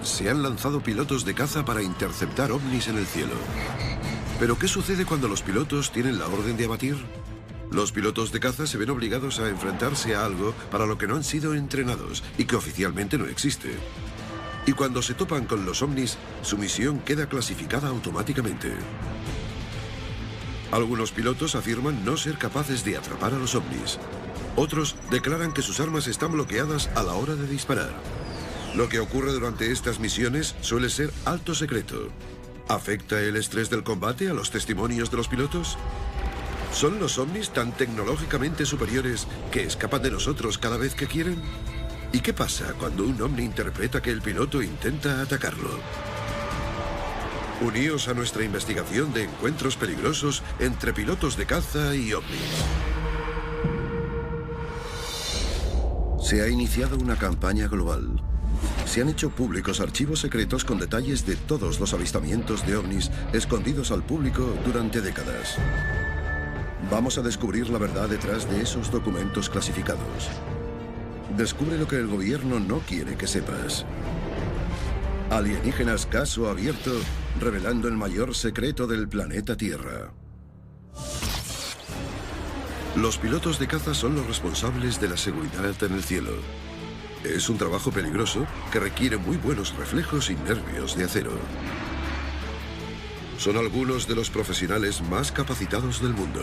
Se han lanzado pilotos de caza para interceptar ovnis en el cielo. ¿Pero qué sucede cuando los pilotos tienen la orden de abatir? Los pilotos de caza se ven obligados a enfrentarse a algo para lo que no han sido entrenados y que oficialmente no existe. Y cuando se topan con los ovnis, su misión queda clasificada automáticamente. Algunos pilotos afirman no ser capaces de atrapar a los ovnis. Otros declaran que sus armas están bloqueadas a la hora de disparar. Lo que ocurre durante estas misiones suele ser alto secreto. ¿Afecta el estrés del combate a los testimonios de los pilotos? ¿Son los ovnis tan tecnológicamente superiores que escapan de nosotros cada vez que quieren? ¿Y qué pasa cuando un ovni interpreta que el piloto intenta atacarlo? Uníos a nuestra investigación de encuentros peligrosos entre pilotos de caza y ovnis. Se ha iniciado una campaña global. Se han hecho públicos archivos secretos con detalles de todos los avistamientos de ovnis escondidos al público durante décadas. Vamos a descubrir la verdad detrás de esos documentos clasificados. Descubre lo que el gobierno no quiere que sepas. Alienígenas caso abierto, revelando el mayor secreto del planeta Tierra. Los pilotos de caza son los responsables de la seguridad en el cielo. Es un trabajo peligroso que requiere muy buenos reflejos y nervios de acero. Son algunos de los profesionales más capacitados del mundo.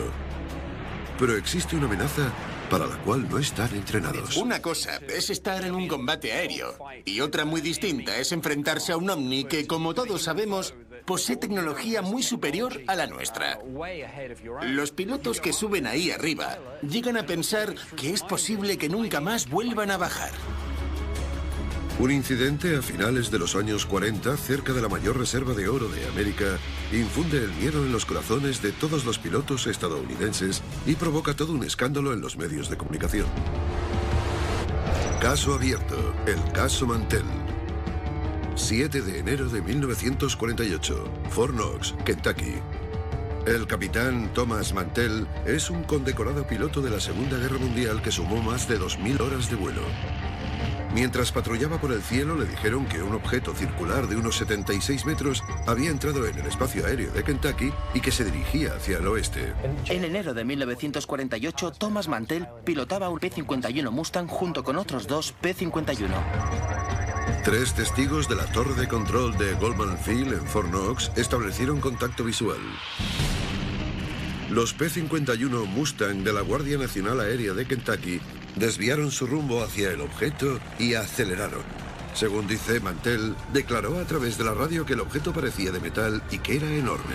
Pero existe una amenaza para la cual no están entrenados. Una cosa es estar en un combate aéreo y otra muy distinta es enfrentarse a un ovni que, como todos sabemos, posee tecnología muy superior a la nuestra. Los pilotos que suben ahí arriba llegan a pensar que es posible que nunca más vuelvan a bajar. Un incidente a finales de los años 40, cerca de la mayor reserva de oro de América, infunde el miedo en los corazones de todos los pilotos estadounidenses y provoca todo un escándalo en los medios de comunicación. Caso abierto, el caso Mantell. 7 de enero de 1948, Fort Knox, Kentucky. El capitán Thomas Mantell es un condecorado piloto de la Segunda Guerra Mundial que sumó más de 2000 horas de vuelo. Mientras patrullaba por el cielo, le dijeron que un objeto circular de unos 76 metros había entrado en el espacio aéreo de Kentucky y que se dirigía hacia el oeste. En enero de 1948, Thomas Mantell pilotaba un P-51 Mustang junto con otros 2 P-51. 3 testigos de la torre de control de Goldman Field en Fort Knox establecieron contacto visual. Los P-51 Mustang de la Guardia Nacional Aérea de Kentucky desviaron su rumbo hacia el objeto y aceleraron. Según dice Mantell, declaró a través de la radio que el objeto parecía de metal y que era enorme.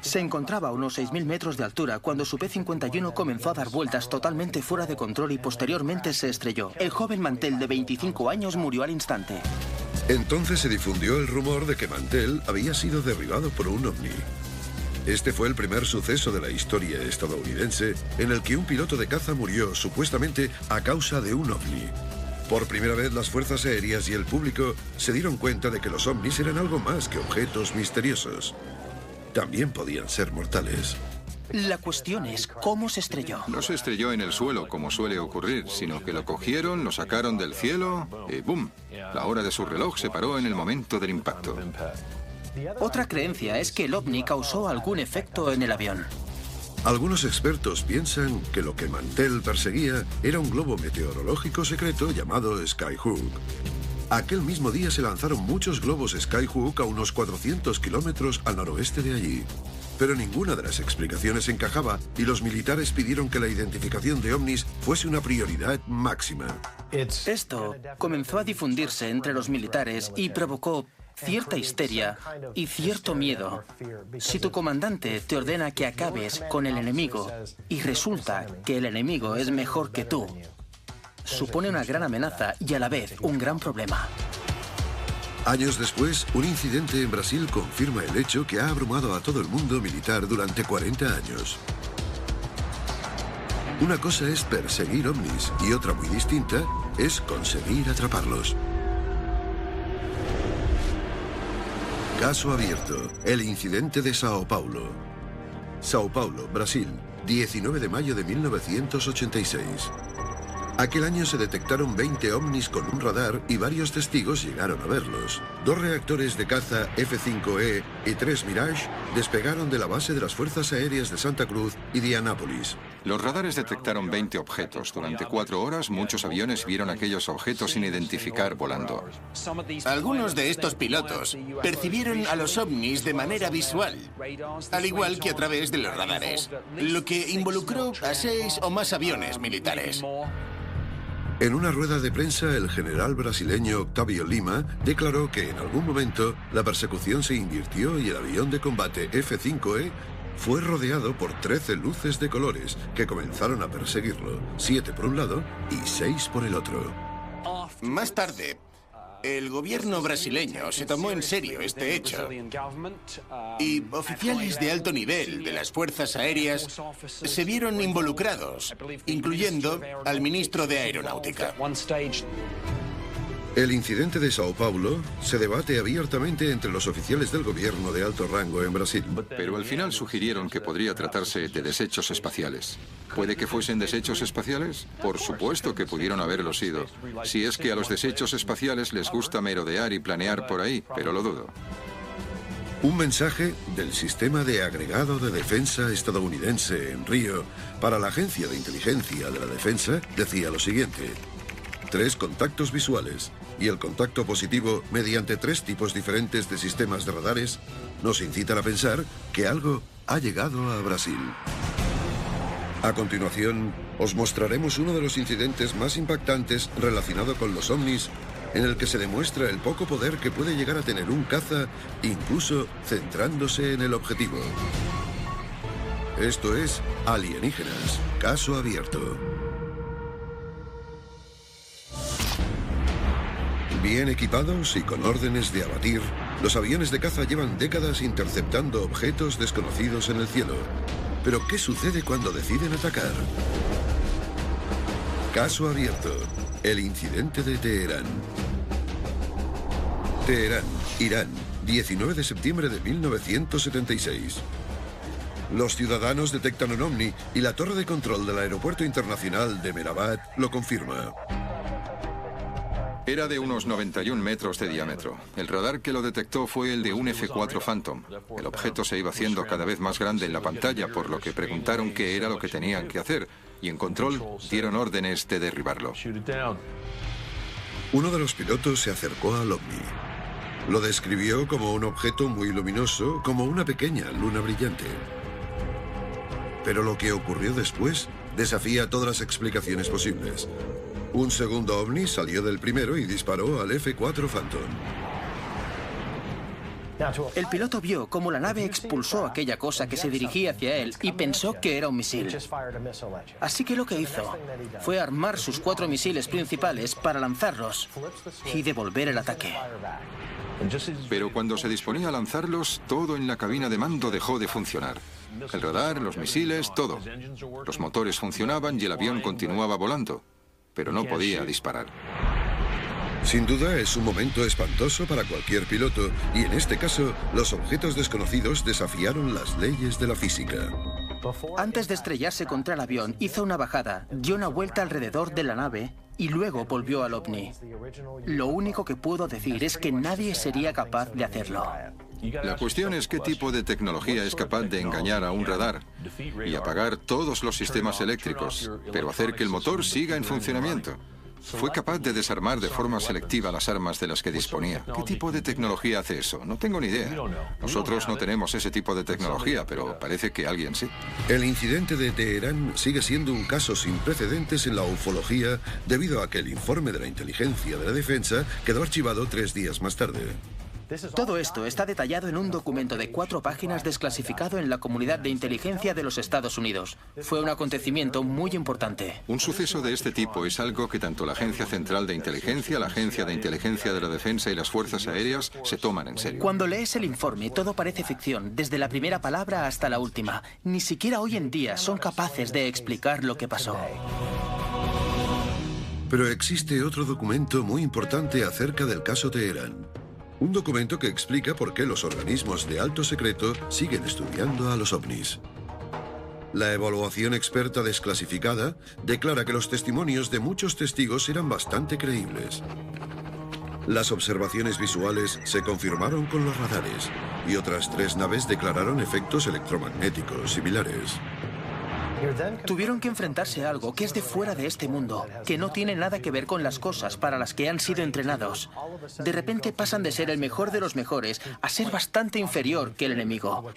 Se encontraba a unos 6.000 metros de altura cuando su P-51 comenzó a dar vueltas totalmente fuera de control y posteriormente se estrelló. El joven Mantell, de 25 años, murió al instante. Entonces se difundió el rumor de que Mantell había sido derribado por un ovni. Este fue el primer suceso de la historia estadounidense en el que un piloto de caza murió supuestamente a causa de un ovni. Por primera vez las fuerzas aéreas y el público se dieron cuenta de que los ovnis eran algo más que objetos misteriosos. También podían ser mortales. La cuestión es cómo se estrelló. No se estrelló en el suelo, como suele ocurrir, sino que lo cogieron, lo sacaron del cielo y ¡bum! La hora de su reloj se paró en el momento del impacto. Otra creencia es que el ovni causó algún efecto en el avión. Algunos expertos piensan que lo que Mantell perseguía era un globo meteorológico secreto llamado Skyhook. Aquel mismo día se lanzaron muchos globos Skyhook a unos 400 kilómetros al noroeste de allí. Pero ninguna de las explicaciones encajaba y los militares pidieron que la identificación de ovnis fuese una prioridad máxima. Esto comenzó a difundirse entre los militares y provocó cierta histeria y cierto miedo. Si tu comandante te ordena que acabes con el enemigo y resulta que el enemigo es mejor que tú, supone una gran amenaza y a la vez un gran problema. Años después, un incidente en Brasil confirma el hecho que ha abrumado a todo el mundo militar durante 40 años. Una cosa es perseguir ovnis y otra muy distinta es conseguir atraparlos. Caso abierto, el incidente de Sao Paulo. Sao Paulo, Brasil, 19 de mayo de 1986. Aquel año se detectaron 20 ovnis con un radar y varios testigos llegaron a verlos. 2 reactores de caza F-5E y 3 Mirage despegaron de la base de las Fuerzas Aéreas de Santa Cruz y de Annapolis. Los radares detectaron 20 objetos. Durante 4 horas, muchos aviones vieron aquellos objetos sin identificar volando. Algunos de estos pilotos percibieron a los ovnis de manera visual, al igual que a través de los radares, lo que involucró a 6 o más aviones militares. En una rueda de prensa, el general brasileño Octavio Lima declaró que en algún momento la persecución se invirtió y el avión de combate F-5E fue rodeado por 13 luces de colores que comenzaron a perseguirlo, 7 por un lado y 6 por el otro. Más tarde, el gobierno brasileño se tomó en serio este hecho y oficiales de alto nivel de las fuerzas aéreas se vieron involucrados, incluyendo al ministro de Aeronáutica. El incidente de Sao Paulo se debate abiertamente entre los oficiales del gobierno de alto rango en Brasil. Pero al final sugirieron que podría tratarse de desechos espaciales. ¿Puede que fuesen desechos espaciales? Por supuesto que pudieron haberlo sido. Si es que a los desechos espaciales les gusta merodear y planear por ahí, pero lo dudo. Un mensaje del Sistema de Agregado de Defensa estadounidense en Río para la Agencia de Inteligencia de la Defensa decía lo siguiente: 3 contactos visuales y el contacto positivo mediante 3 tipos diferentes de sistemas de radares nos incitan a pensar que algo ha llegado a Brasil. A continuación, os mostraremos uno de los incidentes más impactantes relacionado con los ovnis, en el que se demuestra el poco poder que puede llegar a tener un caza, incluso centrándose en el objetivo. Esto es Alienígenas, caso abierto. Bien equipados y con órdenes de abatir, los aviones de caza llevan décadas interceptando objetos desconocidos en el cielo. Pero ¿qué sucede cuando deciden atacar? Caso abierto. El incidente de Teherán. Teherán, Irán, 19 de septiembre de 1976. Los ciudadanos detectan un ovni y la torre de control del aeropuerto internacional de Mehrabad lo confirma. Era de unos 91 metros de diámetro. El radar que lo detectó fue el de un F-4 Phantom. El objeto se iba haciendo cada vez más grande en la pantalla, por lo que preguntaron qué era lo que tenían que hacer, y en control dieron órdenes de derribarlo. Uno de los pilotos se acercó al ovni. Lo describió como un objeto muy luminoso, como una pequeña luna brillante. Pero lo que ocurrió después desafía todas las explicaciones posibles. Un segundo ovni salió del primero y disparó al F-4 Phantom. El piloto vio cómo la nave expulsó aquella cosa que se dirigía hacia él y pensó que era un misil. Así que lo que hizo fue armar sus 4 misiles principales para lanzarlos y devolver el ataque. Pero cuando se disponía a lanzarlos, todo en la cabina de mando dejó de funcionar. El radar, los misiles, todo. Los motores funcionaban y el avión continuaba volando, pero no podía disparar. Sin duda es un momento espantoso para cualquier piloto y en este caso los objetos desconocidos desafiaron las leyes de la física. Antes de estrellarse contra el avión, hizo una bajada, dio una vuelta alrededor de la nave y luego volvió al ovni. Lo único que puedo decir es que nadie sería capaz de hacerlo. La cuestión es qué tipo de tecnología es capaz de engañar a un radar y apagar todos los sistemas eléctricos, pero hacer que el motor siga en funcionamiento. Fue capaz de desarmar de forma selectiva las armas de las que disponía. ¿Qué tipo de tecnología hace eso? No tengo ni idea. Nosotros no tenemos ese tipo de tecnología, pero parece que alguien sí. El incidente de Teherán sigue siendo un caso sin precedentes en la ufología debido a que el informe de la inteligencia de la defensa quedó archivado 3 días más tarde. Todo esto está detallado en un documento de 4 páginas desclasificado en la comunidad de inteligencia de los Estados Unidos. Fue un acontecimiento muy importante. Un suceso de este tipo es algo que tanto la Agencia Central de Inteligencia, la Agencia de Inteligencia de la Defensa y las Fuerzas Aéreas se toman en serio. Cuando lees el informe, todo parece ficción, desde la primera palabra hasta la última. Ni siquiera hoy en día son capaces de explicar lo que pasó. Pero existe otro documento muy importante acerca del caso Teherán. Un documento que explica por qué los organismos de alto secreto siguen estudiando a los ovnis. La evaluación experta desclasificada declara que los testimonios de muchos testigos eran bastante creíbles. Las observaciones visuales se confirmaron con los radares y otras 3 naves declararon efectos electromagnéticos similares. Tuvieron que enfrentarse a algo que es de fuera de este mundo, que no tiene nada que ver con las cosas para las que han sido entrenados. De repente pasan de ser el mejor de los mejores a ser bastante inferior que el enemigo,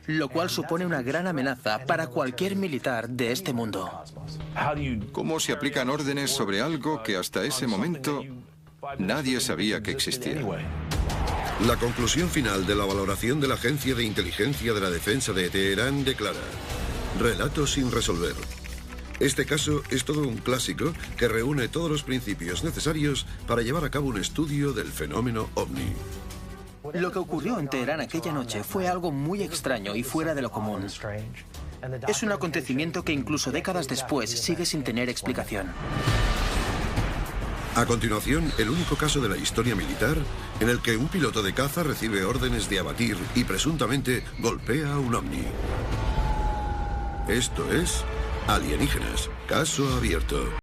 lo cual supone una gran amenaza para cualquier militar de este mundo. ¿Cómo se aplican órdenes sobre algo que hasta ese momento nadie sabía que existía? La conclusión final de la valoración de la Agencia de Inteligencia de la Defensa de Teherán declara: relato sin resolver. Este caso es todo un clásico que reúne todos los principios necesarios para llevar a cabo un estudio del fenómeno ovni. Lo que ocurrió en Teherán aquella noche fue algo muy extraño y fuera de lo común. Es un acontecimiento que incluso décadas después sigue sin tener explicación. A continuación, el único caso de la historia militar en el que un piloto de caza recibe órdenes de abatir y presuntamente golpea a un ovni. Esto es Alienígenas, caso abierto.